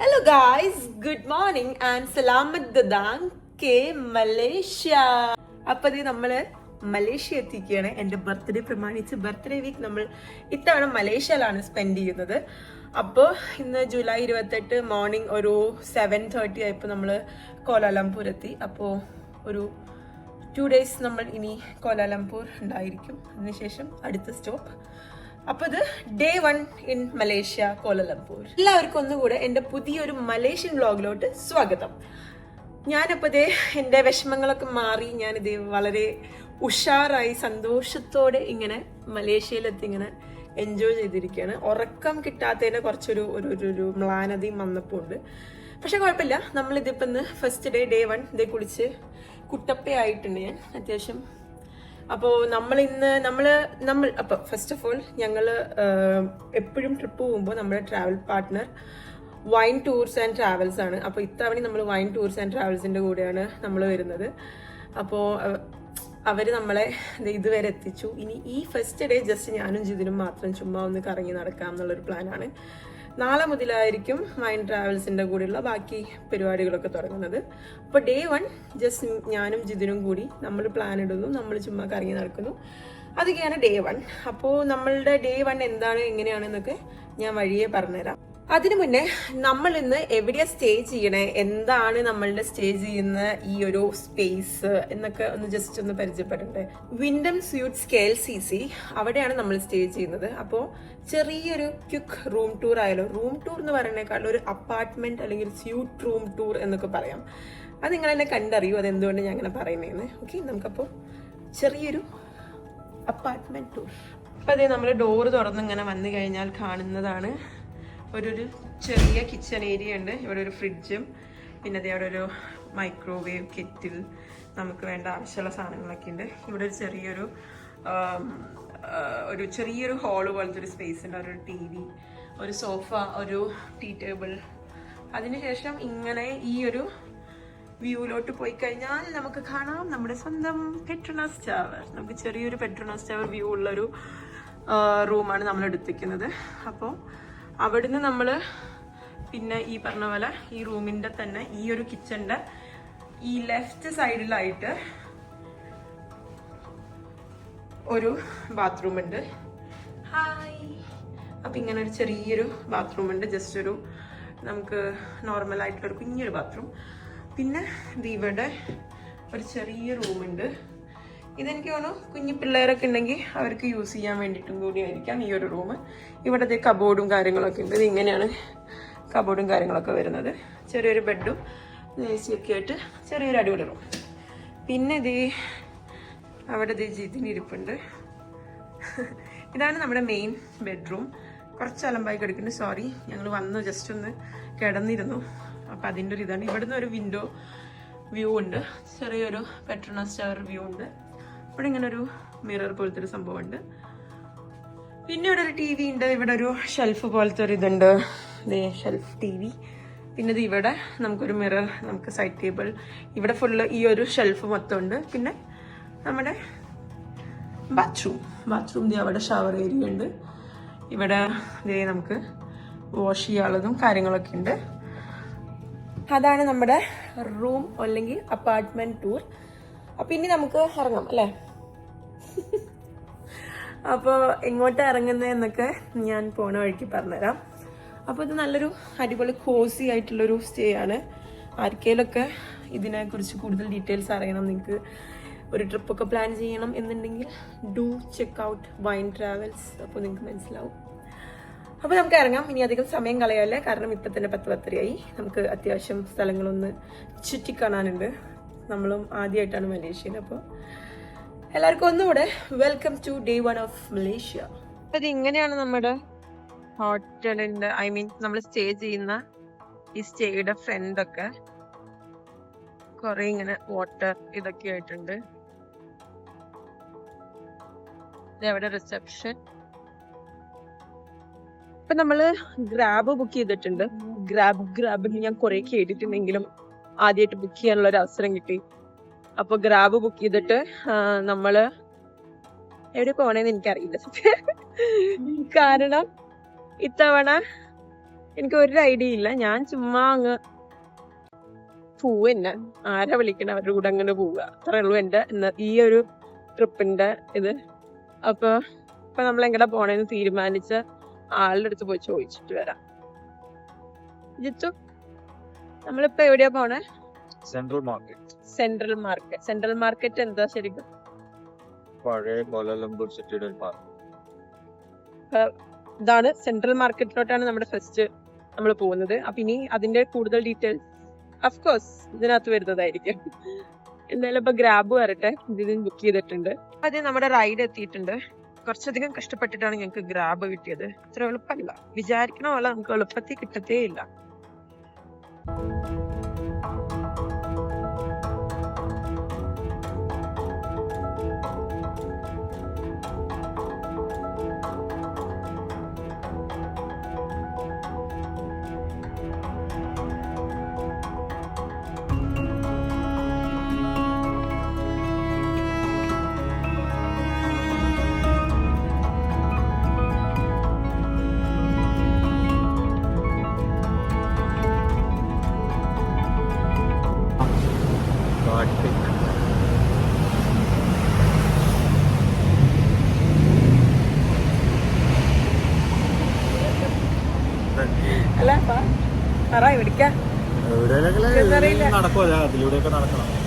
Hello guys, good morning and Salamat Datang ke Malaysia. അപ്പോൾ നമ്മള് Malaysia എത്തിക്കുകയാണ്. എൻ്റെ ബർത്ത്ഡേ പ്രമാണിച്ച് ബർത്ത്ഡേ വീക്ക് നമ്മൾ ഇത്തവണ മലേഷ്യയിലാണ് സ്പെൻഡ് ചെയ്യുന്നത്. അപ്പോൾ ഇന്ന് ജൂലൈ 28 മോർണിംഗ് ഒരു 7:30 ആയപ്പോൾ നമ്മൾ കോലാലംപൂർ എത്തി. അപ്പോൾ ഒരു 2 days നമ്മൾ ഇനി കോലാലംപൂർ ഉണ്ടായിരിക്കും. അതിനുശേഷം അടുത്ത സ്റ്റോപ്പ്. അപ്പോൾ ഇത് ഡേ 1 ഇൻ മലേഷ്യ കോലാലംപൂർ. എല്ലാവർക്കും ഒന്നുകൂടെ എൻ്റെ പുതിയൊരു മലേഷ്യൻ വ്ളോഗിലോട്ട് സ്വാഗതം. ഞാനപ്പോൾ ഇതേ എൻ്റെ വിഷമങ്ങളൊക്കെ മാറി ഞാനിത് വളരെ ഉഷാറായി സന്തോഷത്തോടെ ഇങ്ങനെ മലേഷ്യയിലെത്തി ഇങ്ങനെ എൻജോയ് ചെയ്തിരിക്കുകയാണ്. ഉറക്കം കിട്ടാത്തതിന് കുറച്ചൊരു ഒരു മ്ലാനതയും വന്നപ്പോൾ ഉണ്ട്. പക്ഷെ കുഴപ്പമില്ല, നമ്മളിതിപ്പോൾ ഇന്ന് ഫസ്റ്റ് ഡേ 1 ഇതേ കുളിച്ച് കുട്ടപ്പയായിട്ടുണ്ട് ഞാൻ അത്യാവശ്യം. അപ്പോൾ അപ്പോൾ ഫസ്റ്റ് ഓഫ് ഓൾ ഞങ്ങൾ എപ്പോഴും ട്രിപ്പ് പോകുമ്പോൾ നമ്മുടെ travel partner wine tours and travels ആണ്. അപ്പോൾ ഇത്തവണ നമ്മൾ വൈൻ ടൂർസ് ആൻഡ് ട്രാവൽസിൻ്റെ കൂടെയാണ് നമ്മൾ വരുന്നത്. അപ്പോൾ അവർ നമ്മളെ ഇതുവരെ എത്തിച്ചു. ഇനി ഈ ഫസ്റ്റ് ഡേ ജസ്റ്റ് ഞാനും ജിതിനും മാത്രം ചുമ്മാ ഒന്ന് കറങ്ങി നടക്കാം എന്നുള്ളൊരു പ്ലാനാണ്. നാളെ മുതലായിരിക്കും വൈൻ ട്രാവൽസിൻ്റെ കൂടെയുള്ള ബാക്കി പരിപാടികളൊക്കെ തുടങ്ങുന്നത്. അപ്പോൾ ഡേ 1 ജസ്റ്റ് ഞാനും ജിതിനും കൂടി നമ്മൾ പ്ലാൻ ഇടുന്നു, നമ്മൾ ചുമ്മാ കറങ്ങി നടക്കുന്നു. അതൊക്കെയാണ് ഡേ 1. അപ്പോൾ നമ്മളുടെ ഡേ 1 എന്താണ് എങ്ങനെയാണെന്നൊക്കെ ഞാൻ വഴിയെ പറഞ്ഞുതരാം. അതിനു മുന്നേ നമ്മൾ ഇന്ന് എവിടെയാ സ്റ്റേ ചെയ്യണേ, എന്താണ് നമ്മളുടെ സ്റ്റേ ചെയ്യുന്ന ഈ ഒരു സ്പേസ് എന്നൊക്കെ ഒന്ന് ജസ്റ്റ് ഒന്ന് പരിചയപ്പെടണ്ടേ. വിൻഡം സ്യൂട്ട്സ് KLCC അവിടെയാണ് നമ്മൾ സ്റ്റേ ചെയ്യുന്നത്. അപ്പോൾ ചെറിയൊരു ക്വിക്ക് റൂം ടൂർ ആയാലോ. റൂം ടൂർ എന്ന് പറയുന്നതിനേക്കാളും ഒരു അപ്പാർട്ട്മെന്റ് അല്ലെങ്കിൽ സ്യൂട്ട് റൂം ടൂർ എന്നൊക്കെ പറയാം. അത് നിങ്ങൾ എന്നെ കണ്ടറിയൂ അതെന്തുകൊണ്ട് ഞാൻ അങ്ങനെ പറയുന്നതെന്ന്. ഓക്കെ, നമുക്കപ്പോൾ ചെറിയൊരു അപ്പാർട്ട്മെന്റ് ടൂർ. അപ്പം അതേ നമ്മൾ ഡോറ് തുറന്ന് ഇങ്ങനെ വന്നു കഴിഞ്ഞാൽ കാണുന്നതാണ് ഒരു ചെറിയ കിച്ചൺ ഏരിയ ഉണ്ട്. ഇവിടെ ഒരു ഫ്രിഡ്ജും പിന്നെ അതേ അവിടെ ഒരു മൈക്രോവേവ് കെറ്റിൽ, നമുക്ക് വേണ്ട ആവശ്യമുള്ള സാധനങ്ങളൊക്കെ ഉണ്ട്. ഇവിടെ ഒരു ചെറിയൊരു ഹാള് പോലത്തെ ഒരു സ്പേസ് ഉണ്ട്. ഒരു TV, ഒരു സോഫ, ഒരു ടീ ടേബിൾ. അതിനുശേഷം ഇങ്ങനെ ഈ ഒരു വ്യൂവിലോട്ട് പോയി കഴിഞ്ഞാൽ നമുക്ക് കാണാം നമ്മുടെ സ്വന്തം പെട്രോണസ് ടവർ. നമുക്ക് ചെറിയൊരു പെട്രോണസ് ടവർ വ്യൂ ഉള്ളൊരു റൂമാണ് നമ്മൾ എടുത്തിരിക്കുന്നത്. അപ്പോൾ അവിടുന്ന് നമ്മൾ പിന്നെ ഈ പറഞ്ഞ പോലെ ഈ റൂമിൻ്റെ തന്നെ ഈ ഒരു കിച്ചണിൻ്റെ ഈ ലെഫ്റ്റ് സൈഡിലായിട്ട് ഒരു ബാത്റൂം ഉണ്ട്. ഹായ്. അപ്പം ഇങ്ങനെ ഒരു ചെറിയൊരു ബാത്റൂം ഉണ്ട്. ജസ്റ്റ് ഒരു നമുക്ക് നോർമലായിട്ടുള്ളൊരു കുഞ്ഞൊരു ബാത്റൂം. പിന്നെ ഇവിടെ ഒരു ചെറിയ റൂമുണ്ട്. ഇതെനിക്ക് തോന്നുന്നു കുഞ്ഞു പിള്ളേരൊക്കെ ഉണ്ടെങ്കിൽ അവർക്ക് യൂസ് ചെയ്യാൻ വേണ്ടിയിട്ടും കൂടി ആയിരിക്കാം ഈ ഒരു റൂം. ഇവിടുത്തെ കബോർഡും കാര്യങ്ങളൊക്കെ ഉണ്ട്. ഇത് ഇങ്ങനെയാണ് കബോർഡും കാര്യങ്ങളൊക്കെ വരുന്നത്. ചെറിയൊരു ബെഡും AC ഒക്കെ ആയിട്ട് ചെറിയൊരു അടിപൊളി റൂം. പിന്നെ അവിടെ ജിതിന് ഇരിപ്പുണ്ട്. ഇതാണ് നമ്മുടെ മെയിൻ ബെഡ്റൂം. കുറച്ച് അലമ്പായി കിടക്കുന്നുണ്ട്. സോറി, ഞങ്ങൾ വന്നു ജസ്റ്റ് ഒന്ന് കിടന്നിരുന്നു. അപ്പം അതിൻ്റെ ഒരു ഇതാണ്. ഇവിടുന്ന് ഒരു വിൻഡോ വ്യൂ ഉണ്ട്. ചെറിയൊരു പെട്രോണസ് ടവർ വ്യൂ ഉണ്ട്. ഇവിടെ ഇങ്ങനെ ഒരു മിറർ പോലത്തെ ഒരു സംഭവമുണ്ട്. പിന്നെ ഇവിടെ ഒരു TV ഉണ്ട്. ഇവിടെ ഒരു ഷെൽഫ് പോലത്തെ ഒരു ഇതുണ്ട്, ഷെൽഫ് TV. പിന്നെ ഇവിടെ നമുക്കൊരു മിറർ, നമുക്ക് സൈഡ് ടേബിൾ. ഇവിടെ ഫുള്ള് ഈ ഒരു ഷെൽഫ് മൊത്തം ഉണ്ട്. പിന്നെ നമ്മുടെ ബാത്റൂം അവിടെ ഷവർ ഏരിയ ഉണ്ട്. ഇവിടെ നമുക്ക് വാഷ് ചെയ്യാനുള്ളതും കാര്യങ്ങളൊക്കെ ഉണ്ട്. അതാണ് നമ്മുടെ റൂം അല്ലെങ്കിൽ അപ്പാർട്ട്മെന്റ് ടൂർ. അപ്പം ഇനി നമുക്ക് ഇറങ്ങാം അല്ലേ. അപ്പോൾ എങ്ങോട്ട് ഇറങ്ങുന്നതെന്നൊക്കെ ഞാൻ പോണ വഴിക്ക് പറഞ്ഞുതരാം. അപ്പോൾ ഇത് നല്ലൊരു അടിപൊളി കോസി ആയിട്ടുള്ളൊരു സ്റ്റേ ആണ്. ആർക്കെങ്കിലൊക്കെ ഇതിനെക്കുറിച്ച് കൂടുതൽ ഡീറ്റെയിൽസ് അറിയണം, നിങ്ങൾക്ക് ഒരു ട്രിപ്പൊക്കെ പ്ലാൻ ചെയ്യണം എന്നുണ്ടെങ്കിൽ do check out wine travels. അപ്പോൾ നിങ്ങൾക്ക് മനസ്സിലാവും. അപ്പോൾ നമുക്ക് ഇറങ്ങാം. ഇനി അധികം സമയം കളയാല്ലേ, കാരണം ഇപ്പം തന്നെ 10:10 നമുക്ക് അത്യാവശ്യം സ്ഥലങ്ങളൊന്ന് ചുറ്റിക്കാണാനുണ്ട്. നമ്മളും ആദ്യമായിട്ടാണ് മലേഷ്യയിൽ. അപ്പോൾ എല്ലാവർക്കും ഒന്നുകൂടെ welcome to day 1 of Malaysia. അത് ഇങ്ങനെയാണ് നമ്മുടെ ഹോട്ടലിന്റെ, ഐ മീൻ നമ്മൾ സ്റ്റേ ചെയ്യുന്ന ഈ സ്റ്റേയുടെ ഫ്രണ്ട് ഒക്കെ കൊറേ ഇങ്ങനെ വാട്ടർ ഇതൊക്കെ ആയിട്ടുണ്ട്. അവിടെ റിസപ്ഷൻ. ഇപ്പൊ നമ്മള് ഗ്രാബ് ബുക്ക് ചെയ്തിട്ടുണ്ട്. ഗ്രാബിൽ ഞാൻ കുറെ കേട്ടിട്ടുണ്ടെങ്കിലും ആദ്യമായിട്ട് ബുക്ക് ചെയ്യാനുള്ള ഒരു അവസരം കിട്ടി. അപ്പൊ ഗ്രാബ് ബുക്ക് ചെയ്തിട്ട് നമ്മള് എവിടെ പോണേന്ന് എനിക്കറിയില്ല. കാരണം ഇത്തവണ എനിക്ക് ഒരു ഐഡിയ ഇല്ല. ഞാൻ ചുമ്മാ അങ്ങ് പോവന്നെ, ആരാ വിളിക്കണ അവരുടെ കൂടെ അങ്ങനെ പോവുക, അത്രേ ഉള്ളൂ എന്റെ ഈ ഒരു ട്രിപ്പിന്റെ ഇത്. അപ്പൊ നമ്മൾ എങ്ങനെ പോണേന്ന് തീരുമാനിച്ച ആളുടെ അടുത്ത് പോയി ചോദിച്ചിട്ട് വരാം. ജിത്തു, നമ്മളിപ്പോ എവിടെയാ പോണേ? Central market. സെൻട്രൽ മാർക്കറ്റ് എന്താ ശരിക്കും? പഴയ കോലാലംപൂർ സിറ്റിയുടെ ഒരു പാർക്ക്. ഇതാണ് സെൻട്രൽ മാർക്കറ്റിലോട്ടാണ് നമ്മുടെ ഫസ്റ്റ് നമ്മൾ പോകുന്നത്. അപ്പൊ ഇനി അതിന്റെ കൂടുതൽ ഡീറ്റെയിൽസ് അഫ്കോഴ്സ് ഇതിനകത്ത് വരുന്നതായിരിക്കും. എന്തായാലും ഇപ്പൊ ഗ്രാബ് വരട്ടെ, ഇതിന് ബുക്ക് ചെയ്തിട്ടുണ്ട്. അത് നമ്മുടെ റൈഡ് എത്തിയിട്ടുണ്ട്. കുറച്ചധികം കഷ്ടപ്പെട്ടിട്ടാണ് ഞങ്ങൾക്ക് ഗ്രാബ് കിട്ടിയത്. അത്ര എളുപ്പമല്ല, വിചാരിക്കണ പോലെ നമുക്ക് എളുപ്പത്തിൽ കിട്ടത്തേ ഇല്ല.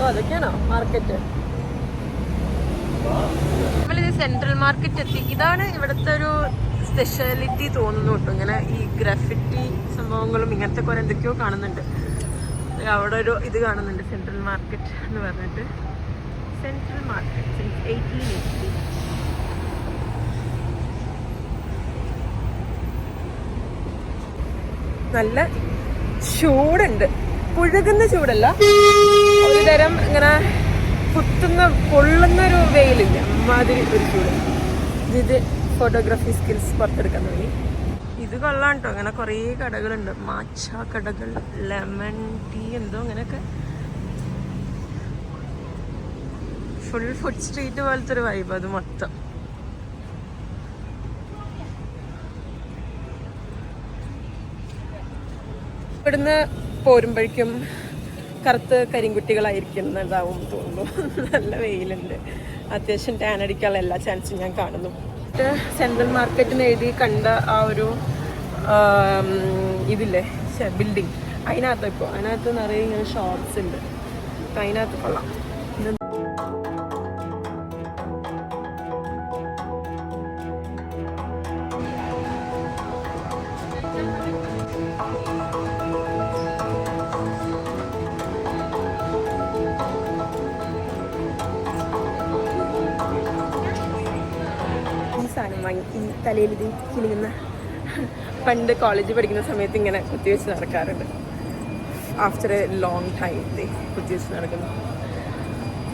അതൊക്കെയാണോ മാർക്കറ്റ്? നമ്മളിത് സെൻട്രൽ മാർക്കറ്റ് എത്തി. ഇതാണ് ഇവിടുത്തെ ഒരു സ്പെഷ്യാലിറ്റി തോന്നുന്നു കേട്ടോ. ഇങ്ങനെ ഈ ഗ്രാഫിറ്റി സംഭവങ്ങളും ഇങ്ങനത്തെ കുറെ എന്തൊക്കെയോ കാണുന്നുണ്ട്. അവിടെ ഒരു ഇത് കാണുന്നുണ്ട്, സെൻട്രൽ മാർക്കറ്റ് എന്ന് പറഞ്ഞിട്ട്. Central market 1880. നല്ല ചൂടുണ്ട്, പുഴുകുന്ന ചൂടല്ല, ഒരു തരം ഇങ്ങനെ കുത്തുന്ന പൊള്ളുന്ന ഒരു വെയിലില്ല, മാതിരി ഒരു ചൂട്. ഇത് ഫോട്ടോഗ്രാഫി സ്കിൽസ് പുറത്തെടുക്കാൻ തുടങ്ങി. ഇത് കൊള്ളാം കേട്ടോ. അങ്ങനെ കുറേ കടകളുണ്ട്, മാച്ച കടകൾ, ലെമൺ ടീ എന്തോ അങ്ങനെയൊക്കെ. ഫുൾ ഫുഡ് സ്ട്രീറ്റ് പോലത്തെ ഒരു വൈബ് അത് മൊത്തം. ഇവിടുന്ന് പോരുമ്പോഴേക്കും കറുത്ത് കരിങ്കുട്ടികളായിരിക്കുന്നതാവും തോന്നുന്നു. നല്ല വെയിലുണ്ട്, അത്യാവശ്യം ടാൻ അടിക്കാനുള്ള എല്ലാ ചാൻസും ഞാൻ കാണുന്നു. സെൻട്രൽ മാർക്കറ്റിന് എഴുതി കണ്ട ആ ഒരു ഇതില്ലേ ബിൽഡിങ്, അതിനകത്ത് നിറയെ ഇങ്ങനെ ഷോപ്സ് ഉണ്ട്. അപ്പം അതിനകത്ത് കൊള്ളാം. സാധനം വാങ്ങി. ഈ തലയിൽ ഇത് കിളിങ്ങുന്ന, പണ്ട് കോളേജിൽ പഠിക്കുന്ന സമയത്ത് ഇങ്ങനെ കുത്തിവെച്ച് നടക്കാറുണ്ട്. ആഫ്റ്റർ എ ലോങ് ടൈം കുത്തിവെച്ച് നടക്കുന്നു.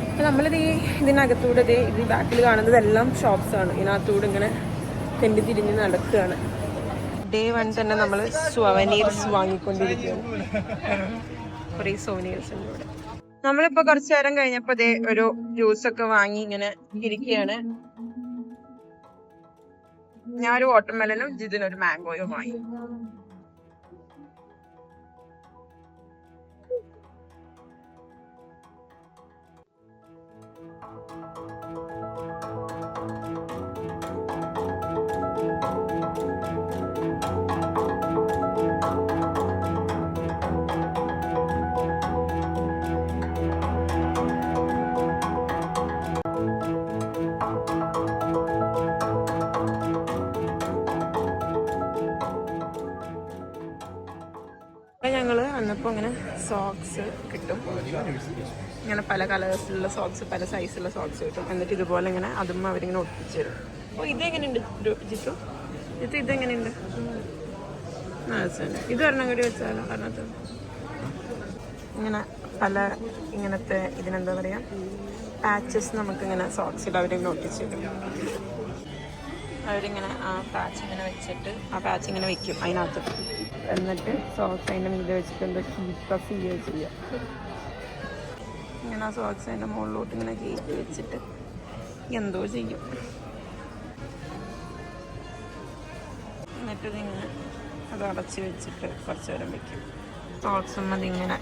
അപ്പം നമ്മളിത് ഇതിനകത്തൂടെ ഇത് ബാക്കിൽ കാണുന്നതെല്ലാം ഷോപ്സാണ്. ഇതിനകത്തൂടെ ഇങ്ങനെ തെണ്ടി തിരിഞ്ഞ് നടക്കുകയാണ്. ഡേ 1 തന്നെ നമ്മൾ സൊവനീർസ് വാങ്ങിക്കൊണ്ടിരിക്കുകയാണ്. കുറേ സൊവനീർസ് ഉണ്ട് ഇവിടെ. നമ്മളിപ്പോൾ കുറച്ചു നേരം കഴിഞ്ഞപ്പോൾ ഒരു ജ്യൂസൊക്കെ വാങ്ങി ഇങ്ങനെ ഇരിക്കുകയാണ്. ഞാൻ ഒരു വാട്ടർമെലനും ജിതിനൊരു മാംഗോയും വാങ്ങി. ഞങ്ങള് വന്നപ്പോൾ ഇങ്ങനെ സോക്സ് കിട്ടും, ഇങ്ങനെ പല കളേഴ്സിലുള്ള സോക്സ്, പല സൈസുള്ള സോക്സ് കിട്ടും. എന്നിട്ട് ഇതുപോലെ ഇങ്ങനെ അതും അവരിങ്ങനെ ഒട്ടിച്ചു തരും. ഓ ഇതെങ്ങനെയുണ്ട് ജിത്തു? ജിത്തു ഇതെങ്ങനെയുണ്ട്? ഇത് ഒരെണ്ണം കൂടി വെച്ചാലോ? പറഞ്ഞത് ഇങ്ങനെ പല ഇങ്ങനത്തെ ഇതിനെന്താ പറയാ പാച്ചസ് നമുക്കിങ്ങനെ സോക്സിൽ അവരിങ്ങനെ ഒട്ടിച്ച് തരും. അവരിങ്ങനെ ആ പാച്ച് ഇങ്ങനെ വെച്ചിട്ട് ആ പാച്ച് ഇങ്ങനെ വെക്കും അതിനകത്ത്. എന്നിട്ട് സോക്സ് അതിൻ്റെ മീതെ വെച്ചിട്ട് എന്തോ കീപ്പ് ചെയ്യുക. ഇങ്ങനെ ആ സോക്സ് അതിൻ്റെ മുകളിലോട്ട് ഇങ്ങനെ കയറ്റി വെച്ചിട്ട് എന്തോ ചെയ്യും. എന്നിട്ട് ഇതിങ്ങനെ അത് അടച്ച് വെച്ചിട്ട് കുറച്ച് നേരം വെക്കും. സോക്സും അതിങ്ങനെ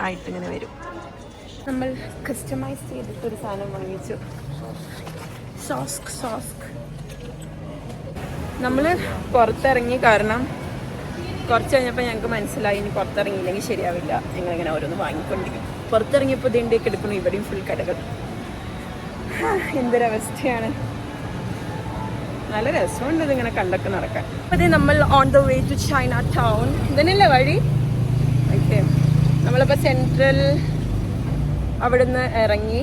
ആയിട്ടിങ്ങനെ വരും. നമ്മൾ കസ്റ്റമൈസ് ചെയ്തിട്ടൊരു സാധനം വാങ്ങിച്ചു. സോസ്ക് നമ്മൾ പുറത്തിറങ്ങി. കാരണം കുറച്ച് കഴിഞ്ഞപ്പോൾ ഞങ്ങൾക്ക് മനസ്സിലായി ഇനി പുറത്തിറങ്ങിയില്ലെങ്കിൽ ശരിയാവില്ല. ഞങ്ങളിങ്ങനെ ഓരോന്ന് വാങ്ങിക്കൊണ്ടിരിക്കും. പുറത്തിറങ്ങിയപ്പോൾ ഇതിൻ്റെയൊക്കെ എടുക്കണം. ഇവിടെയും ഫുൾ കടകൾ. എന്തൊരവസ്ഥയാണ്. നല്ല രസമുണ്ട് ഇതിങ്ങനെ കണ്ടൊക്കെ നടക്കാൻ. അപ്പോൾ ഇത് നമ്മൾ on the way to Chinatown. ഇതിനല്ലേ വഴി? ഓക്കെ, നമ്മളിപ്പോൾ സെൻട്രൽ അവിടുന്ന് ഇറങ്ങി.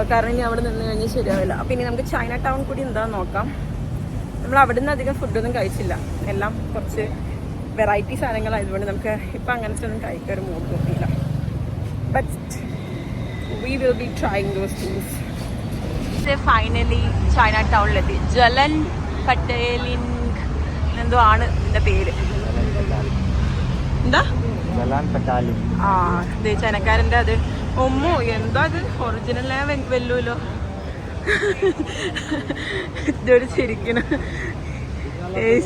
കാരണം ഇനി അവിടെ നിന്ന് കഴിഞ്ഞാൽ ശരിയാവില്ല. അപ്പോൾ ഇനി നമുക്ക് ചൈന ടൗൺ കൂടി എന്താണെന്ന് നോക്കാം. നമ്മൾ അവിടെ നിന്ന് അധികം ഫുഡൊന്നും കഴിച്ചില്ല. എല്ലാം കുറച്ച് വെറൈറ്റി സാധനങ്ങളായതുകൊണ്ട് നമുക്ക് ഇപ്പം അങ്ങനത്തെ ഒന്നും കഴിക്കാൻ ഒരു മൂഡ് തോന്നിയില്ല. But we will be trying those things. Finally ചൈന ടൗണിലെത്തി. ജലൻ പട്ടേലിംഗ് എന്തോ ആണ് ഇതിൻ്റെ പേര്. എന്താ? ആ ഇത് ചൈനക്കാരൻ്റെ അത്. ഒമ്മോ എന്താ അത്? ഒറിജിനലേ വെല്ലൂലോ. ഇതൊരു ശരിക്കും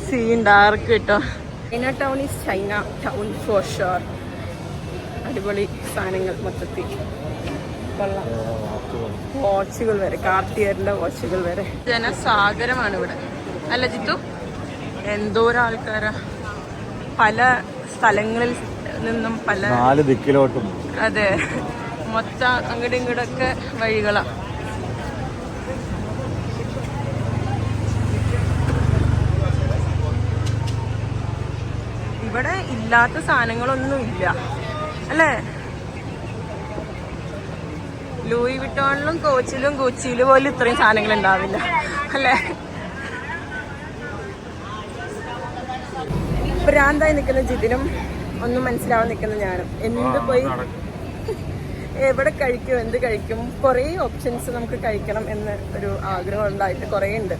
സീൻ ഡാർക്ക് കേട്ടോ. China town is China town for sure. അടിപൊളി സാധനങ്ങൾ മൊത്തത്തിൽ. കൊള്ളാം. വാച്ചുകൾ വരെ, കാർട്ടിയറിന്റെ വാച്ചുകൾ വരെ. ജനസാഗരമാണ് ഇവിടെ അല്ല ജിത്തു? എന്തോരം ആൾക്കാരാ പല സ്ഥലങ്ങളിൽ നിന്നും പല 4 ദിക്കിലോട്ടും. അതെ, മൊത്തം അങ്ങോട്ടും ഇങ്ങോട്ടൊക്കെ വഴികളാ. ഇവിടെ ഇല്ലാത്ത സാധനങ്ങളൊന്നും ഇല്ല അല്ലേ? ലൂയി വിട്ടോണിലും കോച്ചിലും ഗുച്ചിയിലും പോലും ഇത്രയും സാധനങ്ങൾ ഉണ്ടാവില്ല അല്ലേ? ഭ്രാന്തായി നിൽക്കുന്ന ജിതിനും ഒന്നും മനസ്സിലാവാൻ നിൽക്കുന്ന ഞാനും. എന്ത് പോയി എവിടെ കഴിക്കും, എന്ത് കഴിക്കും? കുറേ ഓപ്ഷൻസ് നമുക്ക് കഴിക്കണം എന്ന് ഒരു ആഗ്രഹം ഉണ്ടായിട്ട് കുറേ ഉണ്ട്.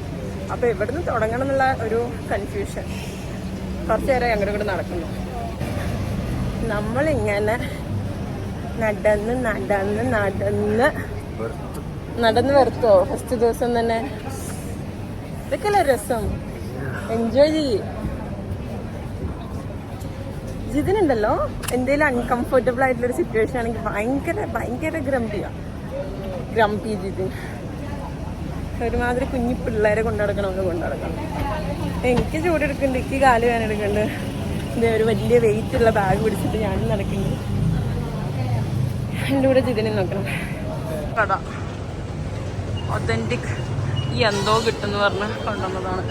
അപ്പോൾ എവിടെ നിന്ന് തുടങ്ങണം എന്നുള്ള ഒരു കൺഫ്യൂഷൻ. കുറച്ച് നേരം അങ്ങോട്ട് ഇങ്ങോട്ട് നടക്കുന്നു. നമ്മളിങ്ങനെ നടന്ന് വെറുത്തോ ഫസ്റ്റ് ദിവസം തന്നെ? ഇതൊക്കെയല്ലേ രസം. എൻജോയ് ചെയ്യ്. ജിതിനുണ്ടല്ലോ എന്തെങ്കിലും അൺകംഫർട്ടബിൾ ആയിട്ടുള്ളൊരു സിറ്റുവേഷൻ ആണെങ്കിൽ ഭയങ്കര ഗ്രംപി ജിതിൻ. ഒരുമാതിരി കുഞ്ഞി പിള്ളേരെ കൊണ്ടുനടക്കണമെന്ന് കൊണ്ടുനടക്കണം. എനിക്ക് ചൂടെടുക്കുന്നുണ്ട്, എനിക്ക് കാല് വേദന എടുക്കുന്നുണ്ട്. ഇതേ ഒരു വലിയ വെയിറ്റ് ഉള്ള ബാഗ് പിടിച്ചിട്ട് ഞാനും നടക്കുന്നുണ്ട്. എൻ്റെ കൂടെ ജിതിനെ നോക്കണം. കട ഒതന്റിക് ഈ എന്തോ കിട്ടുമെന്ന് പറഞ്ഞ് കൊണ്ടുവന്നതാണ്.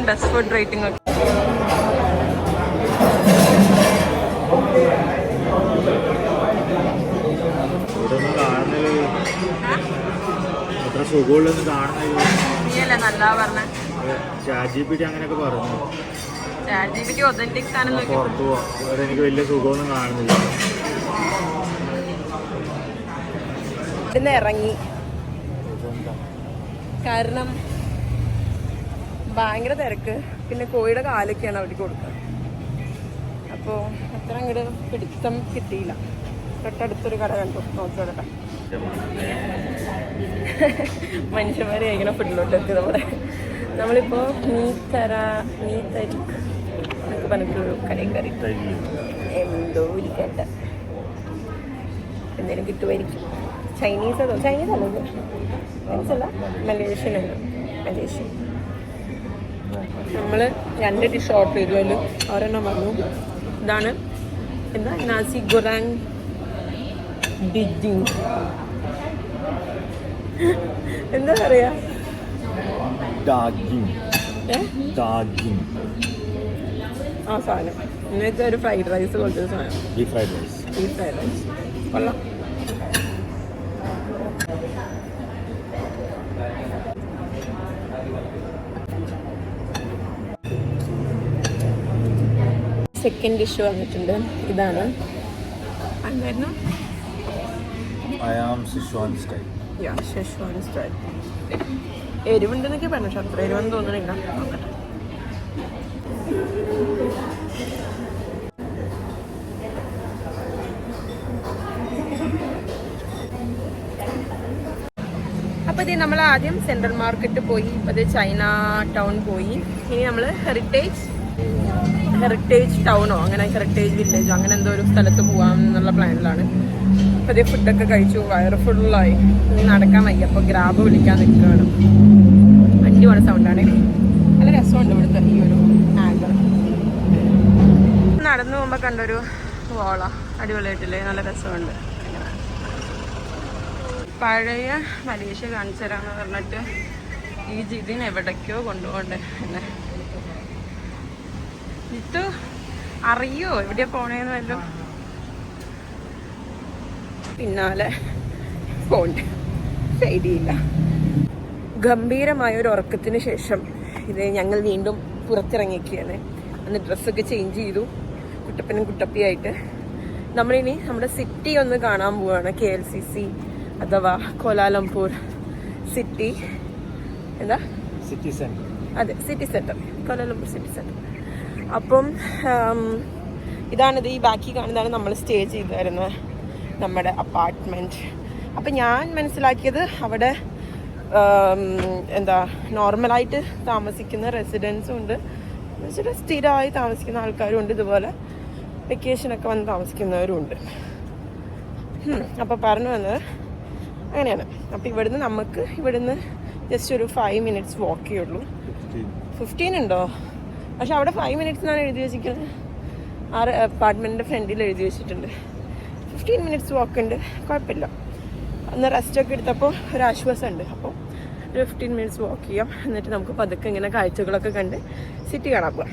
ബെസ്റ്റ് ഫുഡ് റേറ്റിംഗ് ഒക്കെ. സുഖമുള്ളൊന്നും കാണുന്നില്ല. നീയല്ലേ നല്ല പറഞ്ഞ? അങ്ങനെയൊക്കെ പറഞ്ഞു. ഒതന്റിക് സാധനം നോക്കി പുറത്തു പോവാം. എനിക്ക് വലിയ സുഖമൊന്നും കാണുന്നില്ല. ഇവിടുന്ന് ഇറങ്ങി. കാരണം ഭയങ്കര തിരക്ക്. പിന്നെ കോഴിയുടെ കാലൊക്കെയാണ് അവർക്ക് കൊടുക്കുക. അപ്പോൾ അത്ര അങ്ങോട്ട് പിടുത്തം കിട്ടിയില്ല. തൊട്ടടുത്തൊരു കട കണ്ടു, നോക്കിയോടെ മനുഷ്യന്മാരെ കഴിക്കണ ഫുഡിലോട്ട് എത്തി. നമ്മളിപ്പോൾ എന്നൊക്കെ പറഞ്ഞിട്ടൊരു കടയും കറി എന്തോ ഇരിക്കട്ടെ, എന്തെങ്കിലും കിട്ടുമായിരിക്കും. ചൈനീസ് അല്ലോ, ചൈനീസ് അല്ല, ചൈനീസ് അല്ല, മലേഷ്യൻ അല്ല, മലേഷ്യൻ. നമ്മൾ 2 ഡിഷ് ഓർഡർ ചെയ്തു. അതിൽ ഒരെണ്ണം വന്നു. ഇതാണ് എന്താ നാസി ഗൊറാങ് ഡിജിങ്, എന്താ പറയാ, ആ സാധനം. ഇന്നത്തെ ഒരു ഫ്രൈഡ് റൈസ് പോലത്തെ ഒരു സാധനം. ബീഫ് ഫ്രൈഡ് റൈസ് കൊള്ളാം. സെക്കൻഡ് ഡിഷ് വന്നിട്ടുണ്ട്. ഇതാണ് എന്തായിരുന്നു? Sichuan style. ഷെഷ്വാൻ സ്റ്റൈൽ. എരിവുണ്ടെന്നൊക്കെ പറഞ്ഞു, പക്ഷെ അത്ര എരിവെന്ന് തോന്നണില്ല. നോക്കട്ടെ. അപ്പോൾ ഇത് നമ്മൾ ആദ്യം സെൻട്രൽ മാർക്കറ്റ് പോയി, അത് ചൈന ടൗൺ പോയി. ഇനി നമ്മൾ ഹെറിറ്റേജ് ടൗണോ അങ്ങനെ ഹെറിറ്റേജ് വില്ലേജോ അങ്ങനെ എന്തോ ഒരു സ്ഥലത്ത് പോകാം എന്നുള്ള പ്ലാനിലാണ്. അപ്പോൾ അതേ ഫുഡൊക്കെ കഴിച്ചു, വയറ് ഫുള്ളായി, നടക്കാൻ വയ്യ. അപ്പോൾ ഗ്രാബ് വിളിക്കാൻ നിൽക്കുകയാണ്. അടിപൊളി സൗണ്ടാണ്, നല്ല രസമുണ്ട് ഇവിടുത്തെ ഈ ഒരു ആംഗിൾ. നടന്നു പോകുമ്പോൾ കണ്ടൊരു വോള, അടിപൊളിയായിട്ടില്ലേ, നല്ല രസമുണ്ട്. പഴയ മലേഷ്യ കാണിച്ചു തരാമെന്ന് പറഞ്ഞിട്ട് ഈ ജിതിന് എവിടേക്കോ കൊണ്ടുപോകണ്ടേ എന്നെ. ജിത്തു അറിയോ എവിടെയാ പോണേന്ന് വല്ലോ? പിന്നാലെ പോണ്ട്, ഐഡിയയില്ല. ഗംഭീരമായ ഒരു ഉറക്കത്തിന് ശേഷം ഇത് ഞങ്ങൾ വീണ്ടും പുറത്തിറങ്ങിയിരിക്കുകയാണ്. അന്ന് ഡ്രസ്സൊക്കെ ചേഞ്ച് ചെയ്തു, കുട്ടപ്പനും കുട്ടപ്പിയായിട്ട്. നമ്മളിനി നമ്മുടെ സിറ്റി ഒന്ന് കാണാൻ പോവുകയാണ്. KLCC അഥവാ കോലാലംപൂർ സിറ്റി. എന്താ City center. അതെ, city centre, Kuala Lumpur city centre. അപ്പം ഇതാണിത്, ഈ ബാക്കി കാണുന്നതാണ് നമ്മൾ സ്റ്റേ ചെയ്തായിരുന്നത് നമ്മുടെ അപ്പാർട്ട്മെൻറ്റ്. അപ്പം ഞാൻ മനസ്സിലാക്കിയത് അവിടെ എന്താ നോർമലായിട്ട് താമസിക്കുന്ന റെസിഡൻസും ഉണ്ട്, എന്നുവെച്ചാൽ സ്ഥിരമായി താമസിക്കുന്ന ആൾക്കാരും ഉണ്ട്, ഇതുപോലെ വെക്കേഷനൊക്കെ വന്ന് താമസിക്കുന്നവരും ഉണ്ട്. അപ്പോൾ പറഞ്ഞു വന്നത് അങ്ങനെയാണ്. അപ്പോൾ ഇവിടുന്ന് ജസ്റ്റ് ഒരു 5 minutes വാക്ക് ചെയ്യുള്ളൂ. 15 ഉണ്ടോ? പക്ഷെ അവിടെ 5 minutes എന്നാണ് എഴുതി വെച്ചിരിക്കുന്നത്. ആ അപ്പാർട്ട്മെൻറ്റിൻ്റെ ഫ്രണ്ടിൽ എഴുതി വെച്ചിട്ടുണ്ട്. 15 minutes വാക്ക് ഉണ്ട്, കുഴപ്പമില്ല. അന്ന് റെസ്റ്റൊക്കെ എടുത്തപ്പോൾ ഒരു ആശ്വാസമുണ്ട്. അപ്പോൾ ഒരു 15 minutes വാക്ക് ചെയ്യാം. എന്നിട്ട് നമുക്ക് പതുക്കെ ഇങ്ങനെ കാഴ്ചകളൊക്കെ കണ്ട് സിറ്റി കാണാൻ പോകാം.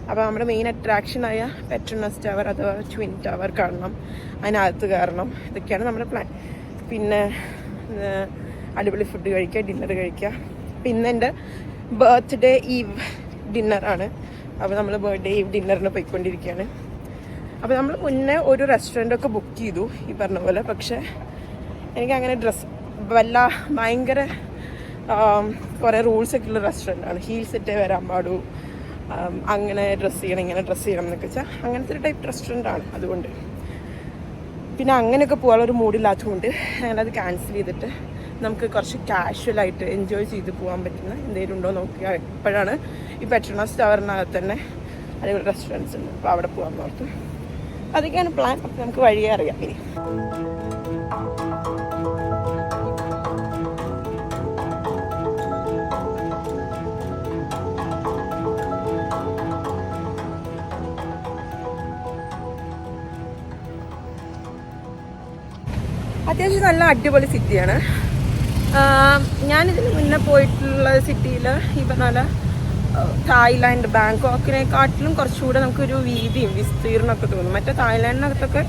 അപ്പോൾ നമ്മുടെ മെയിൻ അട്രാക്ഷനായ പെട്രോണസ് ടവർ അഥവാ ട്വിൻ ടവർ കാണണം, അതിനകത്ത് കയറണം. ഇതൊക്കെയാണ് നമ്മുടെ പ്ലാൻ. പിന്നെ അടിപൊളി ഫുഡ് കഴിക്കുക, ഡിന്നർ കഴിക്കുക. പിന്നെ എൻ്റെ ബർത്ത്ഡേ ഈവ് ഡിന്നറാണ്. അപ്പോൾ നമ്മൾ ബർത്ത്ഡേ ഈവ് ഡിന്നറിന് പോയിക്കൊണ്ടിരിക്കുകയാണ്. അപ്പോൾ നമ്മൾ മുന്നേ ഒരു റെസ്റ്റോറൻറ്റൊക്കെ ബുക്ക് ചെയ്തു ഈ പറഞ്ഞ പോലെ. പക്ഷേ എനിക്കങ്ങനെ ഭയങ്കര കുറേ റൂൾസൊക്കെ ഉള്ള റെസ്റ്റോറൻറ്റാണ്. ഹീൽസ് ഇട്ടേ വരാൻ പാടൂ, അങ്ങനെ ഡ്രസ്സ് ചെയ്യണം, ഇങ്ങനെ ഡ്രസ്സ് ചെയ്യണം എന്നൊക്കെ വെച്ചാൽ അങ്ങനത്തെ ഒരു ടൈപ്പ് റെസ്റ്റോറൻറ്റാണ്. അതുകൊണ്ട് പിന്നെ അങ്ങനെയൊക്കെ പോകാനുള്ള ഒരു മൂഡില്ലാത്തതുകൊണ്ട് ഞാനത് ക്യാൻസൽ ചെയ്തിട്ട് നമുക്ക് കുറച്ച് കാഷ്വലായിട്ട് എൻജോയ് ചെയ്ത് പോകാൻ പറ്റുന്ന എന്തെങ്കിലും ഉണ്ടോ നോക്കുക. എപ്പോഴാണ് ഈ പെട്രോണസ് ടവറിനകത്ത് തന്നെ അടിപൊളി റെസ്റ്റോറൻറ്റ്സ് ഉണ്ട്, അപ്പോൾ അവിടെ പോകാൻ ഓർത്തു. അതൊക്കെയാണ് പ്ലാൻ. അപ്പം നമുക്ക് വഴിയേ അറിയാം ഇനി. അത്യാവശ്യം നല്ല അടിപൊളി സിറ്റിയാണ്. ഞാനിതിന് മുന്നേ പോയിട്ടുള്ള സിറ്റിയിൽ ഈ പറഞ്ഞ തായ്ലാൻഡ്, ബാങ്കോക്കിനെക്കാട്ടിലും കുറച്ചുകൂടെ നമുക്കൊരു വീതിയും വിസ്തീർണമൊക്കെ തോന്നും. മറ്റേ തായ്ലാൻഡിനകത്തൊക്കെ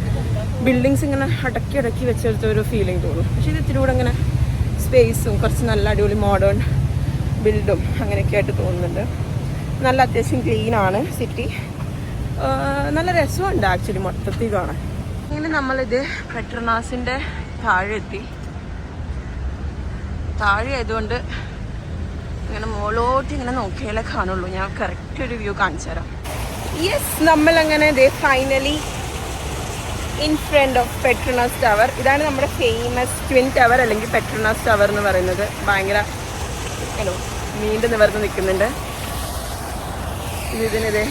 ബിൽഡിങ്സ് ഇങ്ങനെ അടക്കി വെച്ചെടുത്ത ഒരു ഫീലിംഗ് തോന്നും. പക്ഷേ ഇത് ഇത്തിരി കൂടെ ഇങ്ങനെ സ്പേസും കുറച്ച് നല്ല അടിപൊളി മോഡേൺ ബിൽഡും അങ്ങനെയൊക്കെ ആയിട്ട് തോന്നുന്നുണ്ട്. നല്ല അത്യാവശ്യം ക്ലീനാണ് സിറ്റി. നല്ല രസമുണ്ട് ആക്ച്വലി മൊത്തത്തിൽ കാണാൻ. ഇങ്ങനെ നമ്മളിത് പെട്രോണാസിൻ്റെ താഴെ എത്തി. താഴെ ആയതുകൊണ്ട് ഇങ്ങനെ മുകളോട്ട് ഇങ്ങനെ നോക്കിയാലേ കാണുള്ളൂ. ഞാൻ കറക്റ്റ് ഒരു വ്യൂ കാണിച്ചു തരാം. യെസ്, നമ്മളങ്ങനെ finally in front of Petronas tower. ഇതാണ് നമ്മുടെ ഫേമസ് ട്വിൻ ടവർ അല്ലെങ്കിൽ പെട്രോണാസ് ടവർ എന്ന് പറയുന്നത്. ഭയങ്കര നീണ്ടു നിവർന്ന് നിൽക്കുന്നുണ്ട്. ഇതിനിത്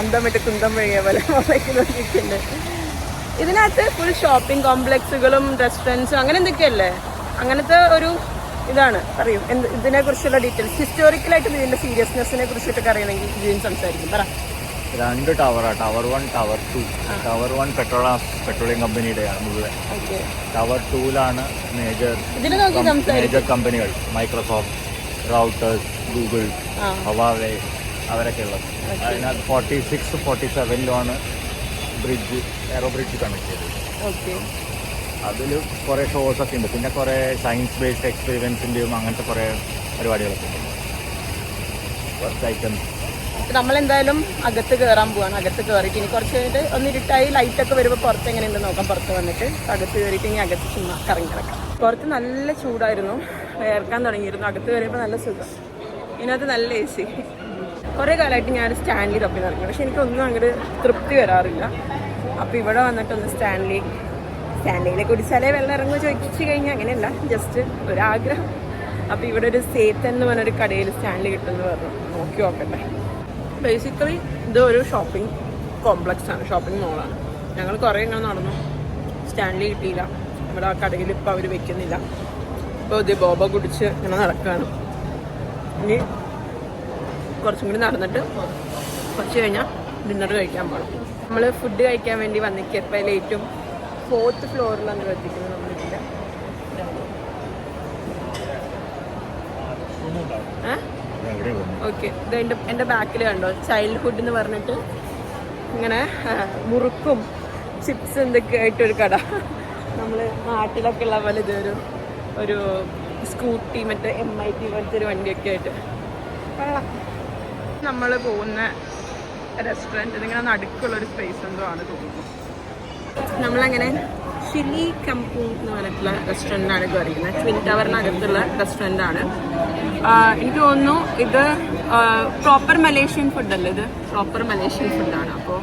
അന്തം വിട്ട് കുന്തം വഴിയ പോലെ നിൽക്കുന്നുണ്ട്. ഇതിനകത്ത് ഫുൾ ഷോപ്പിംഗ് കോംപ്ലക്സുകളും റെസ്റ്റോറൻറ്റ്സും അങ്ങനെ എന്തൊക്കെയല്ലേ, അങ്ങനത്തെ ഒരു ഇതാണ്. പറയും ഇതിനെക്കുറിച്ചുള്ള ഡീറ്റെയിൽസ്, ഹിസ്റ്റോറിക്കലായിട്ട് ഇതിൻ്റെ സീരിയസ്നെസ്സിനെ കുറിച്ചിട്ടൊക്കെ അറിയണമെങ്കിൽ ഇതിന് സംസാരിക്കും. പറ. 2 ടവറാണ്, ടവർ 1, ടവർ 2. ടവർ 1 പെട്രോളിയം കമ്പനിയുടെയാണ് മുഴുവൻ. ടവർ 2ലാണ് മേജർ കമ്പനികൾ, മൈക്രോസോഫ്റ്റ്, റൗട്ടേഴ്സ്, ഗൂഗിൾ, ഹവാവേ അവരൊക്കെ ഉള്ളത്. അതിനകത്ത് 46, 47ലാണ് എയറോ ബ്രിഡ്ജ് കണക്ട് ചെയ്തത്. അതിൽ കുറേ ഷോസൊക്കെ ഉണ്ട്. പിന്നെ കുറേ സയൻസ് ബേസ്ഡ് എക്സ്പെരിമെൻസിൻ്റെയും അങ്ങനത്തെ കുറേ പരിപാടികളൊക്കെ ഉണ്ട്. വർക്ക് ഐറ്റംസ് നമ്മളെന്തായാലും അകത്ത് കയറാൻ പോവാണ്. അകത്ത് കയറിയിട്ട് ഇനി കുറച്ച് കഴിഞ്ഞിട്ട് ഒന്ന് ഇരുട്ടായി ലൈറ്റൊക്കെ വരുമ്പോൾ പുറത്ത് എങ്ങനെയുണ്ട് നോക്കാം. പുറത്ത് വന്നിട്ട് അകത്ത് കയറിയിട്ട് ഇനി അകത്ത് ചുമ്മാ കറങ്ങി കിടക്കാം. പുറത്ത് നല്ല ചൂടായിരുന്നു, വേർക്കാൻ തുടങ്ങിയിരുന്നു. അകത്ത് കയറിയപ്പോൾ നല്ല സുഖം. ഇതിനകത്ത് നല്ല AC. കുറേ കാലമായിട്ട് ഞാൻ സ്റ്റാൻലി തപ്പി നടക്കും, പക്ഷെ എനിക്കൊന്നും അങ്ങോട്ട് തൃപ്തി വരാറില്ല. അപ്പോൾ ഇവിടെ വന്നിട്ടൊന്ന് സ്റ്റാൻലിയിലെ കുടിച്ചാലേ വെള്ളം ഇറങ്ങുമോ ചോദിച്ചു കഴിഞ്ഞാൽ അങ്ങനെയല്ല, ജസ്റ്റ് ഒരാഗ്രഹം. അപ്പോൾ ഇവിടെ ഒരു സേത്തൻ എന്ന് പറഞ്ഞൊരു കടയിൽ സ്റ്റാൻലി കിട്ടുമെന്ന് പറഞ്ഞു, നോക്കി നോക്കട്ടെ. ബേസിക്കലി ഇത് ഒരു ഷോപ്പിംഗ് കോംപ്ലക്സ് ആണ്, ഷോപ്പിംഗ് മോളാണ്. ഞങ്ങൾ കുറേ ഇങ്ങനെ നടന്നു, സ്റ്റാൻലി കിട്ടിയില്ല. ഇവിടെ ആ കടയിൽ ഇപ്പോൾ അവർ വെക്കുന്നില്ല. ഇപ്പോൾ ഇത് ബോബ കുടിച്ച് ഇങ്ങനെ നടക്കുകയാണ്. ഇനി കുറച്ചും കൂടി നടന്നിട്ട് കുറച്ച് കഴിഞ്ഞാൽ ഡിന്നർ കഴിക്കാൻ പോകണം. നമ്മൾ ഫുഡ് കഴിക്കാൻ വേണ്ടി വന്നിക്കപ്പോൾ ഏറ്റവും 4th ഫ്ലോറിലാണ് എത്തിക്കുന്നത് നമ്മളില്ല. ഓക്കെ, ഇത് എൻ്റെ ബാക്കിൽ കണ്ടോ ചൈൽഡ്ഹുഡ് എന്ന് പറഞ്ഞിട്ട് ഇങ്ങനെ മുറുക്കും ചിപ്സ് എന്തൊക്കെ ആയിട്ടൊരു കട. നമ്മൾ നാട്ടിലൊക്കെ ഉള്ള പോലെ ഇതൊരു സ്കൂട്ടി മറ്റേ MIT പോലത്തെ ഒരു വണ്ടിയൊക്കെ ആയിട്ട്. നമ്മൾ പോകുന്ന റെസ്റ്റോറൻറ്റ് ഇതിങ്ങനെ നടുക്കുള്ളൊരു സ്പേസ് എന്തോ ആണ് തോന്നുന്നു. നമ്മളങ്ങനെ ഷിലി കംപൂങ് എന്ന് പറഞ്ഞിട്ടുള്ള റെസ്റ്റോറൻറ്റാണ് കയറിയിരിക്കുന്നത്. ട്വിൻ ടവറിനകത്തുള്ള റെസ്റ്റോറൻറ്റാണ്. എനിക്ക് തോന്നുന്നു ഇത് പ്രോപ്പർ മലേഷ്യൻ ഫുഡല്ലേ, ഇത് പ്രോപ്പർ മലേഷ്യൻ ഫുഡാണ്. അപ്പോൾ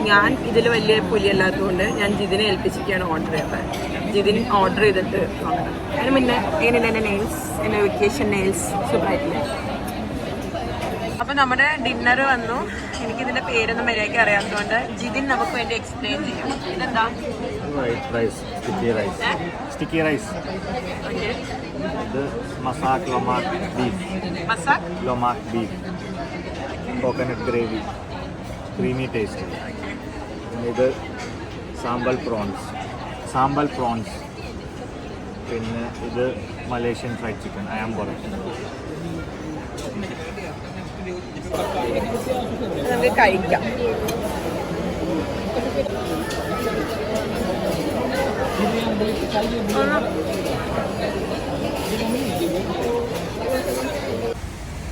ഞാൻ ഇതിൽ വലിയ പുലിയല്ലാത്തതുകൊണ്ട് ഞാൻ ജിതിനെ ഏൽപ്പിച്ചിരിക്കുകയാണ് ഓർഡർ ചെയ്തത്. ജിതിൻ ഓർഡർ ചെയ്തിട്ട് നോക്കണം. അതിന് മുന്നേ എങ്ങനെയുണ്ട് എൻ്റെ നെയിൽസ്, എൻ്റെ വെക്കേഷൻ നെയിൽസ് സൂപ്പറായിട്ടില്ലേ. അപ്പോൾ നമ്മുടെ ഡിന്നർ വന്നു. എനിക്കിതിൻ്റെ പേരൊന്നും മര്യാദയ്ക്ക് അറിയാത്തതുകൊണ്ട് ജിതിൻ നമുക്ക് വേണ്ടി എക്സ്പ്ലെയിൻ ചെയ്യും. ഇതെന്താ? Sticky rice. ഓക്കെ, ഇത് masak lemak beef, coconut gravy, creamy taste. ഇത് സാമ്പൽ പ്രോൺസ്. പിന്നെ ഇത് മലേഷ്യൻ ഫ്രൈഡ് ചിക്കൻ, അയാംബോറ. നമുക്ക് കഴിക്കാം.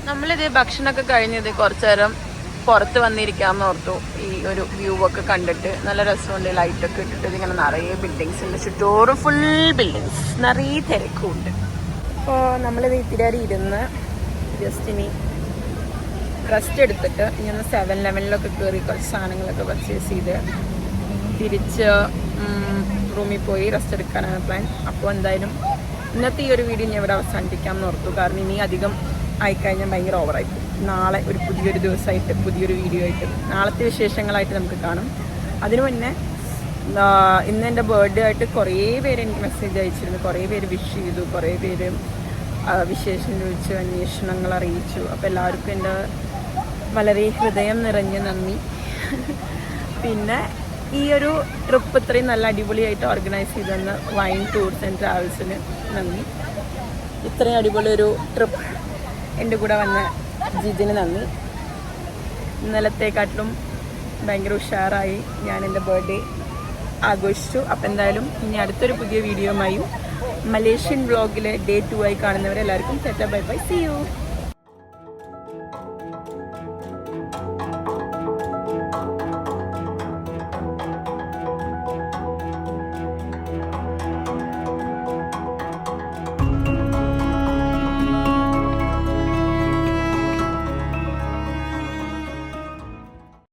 നമ്മളിത് ഭക്ഷണമൊക്കെ കഴിഞ്ഞത് കുറച്ചു നേരം പുറത്ത് വന്നിരിക്കാമെന്ന് ഓർത്തു. ഈ ഒരു വ്യൂ ഒക്കെ കണ്ടിട്ട് നല്ല രസമുണ്ട്. ലൈറ്റൊക്കെ ഇട്ടിട്ട് ഇതിങ്ങനെ നിറയെ ബിൽഡിങ്സ് ഉണ്ട്, ചുറ്റോറും ഫുൾ ബിൽഡിങ്സ്, നിറയെ തിരക്കുമുണ്ട്. അപ്പോൾ നമ്മളിത് ഇത്തിരി ഇരുന്ന് ജസ്റ്റ് ഇനി റെസ്റ്റ് എടുത്തിട്ട് ഇങ്ങനെ 7-Elevenലൊക്കെ കയറി കുറച്ച് സാധനങ്ങളൊക്കെ പർച്ചേസ് ചെയ്ത് തിരിച്ച് റൂമിൽ പോയി റെസ്റ്റ് എടുക്കാനാണ് പ്ലാൻ. അപ്പോൾ എന്തായാലും ഇന്നത്തെ ഈ ഒരു വീഡിയോ ഞാൻ ഇവിടെ അവസാനിപ്പിക്കാമെന്ന് ഓർത്തു. കാരണം ഇനി അധികം ആയിക്കഴിഞ്ഞാൽ ഭയങ്കര ഓവറായിരിക്കും. നാളെ ഒരു പുതിയൊരു ദിവസമായിട്ട് പുതിയൊരു വീഡിയോ ആയിട്ട് നാളത്തെ വിശേഷങ്ങളായിട്ട് നമുക്ക് കാണും. അതിനു മുന്നേ ഇന്ന് എൻ്റെ ബർത്ത്ഡേ ആയിട്ട് കുറേ പേര് എനിക്ക് മെസ്സേജ് അയച്ചിരുന്നു, കുറേ പേര് വിഷ് ചെയ്തു, കുറേ പേര് വിശേഷം ചോദിച്ചു, അന്വേഷണങ്ങൾ അറിയിച്ചു. അപ്പോൾ എല്ലാവർക്കും എൻ്റെ വളരെ ഹൃദയം നിറഞ്ഞ നന്ദി. പിന്നെ ഈ ഒരു ട്രിപ്പ് ഇത്രയും നല്ല അടിപൊളിയായിട്ട് ഓർഗനൈസ് ചെയ്തെന്ന് വൈൻ ടൂർസ് ആൻഡ് ട്രാവൽസിന് നന്ദി. ഇത്രയും അടിപൊളി ഒരു ട്രിപ്പ് എൻ്റെ കൂടെ വന്ന ജിതിന് നന്ദി. ഇന്നലത്തെക്കാട്ടിലും ഭയങ്കര ഉഷാറായി ഞാൻ എൻ്റെ ബർത്ത്ഡേ ആഘോഷിച്ചു. അപ്പോൾ എന്തായാലും ഇനി അടുത്തൊരു പുതിയ വീഡിയോയുമായും മലേഷ്യൻ വ്ളോഗിലെ Day 2 ആയി കാണുന്നവരെല്ലാവർക്കും tata bye bye, see U.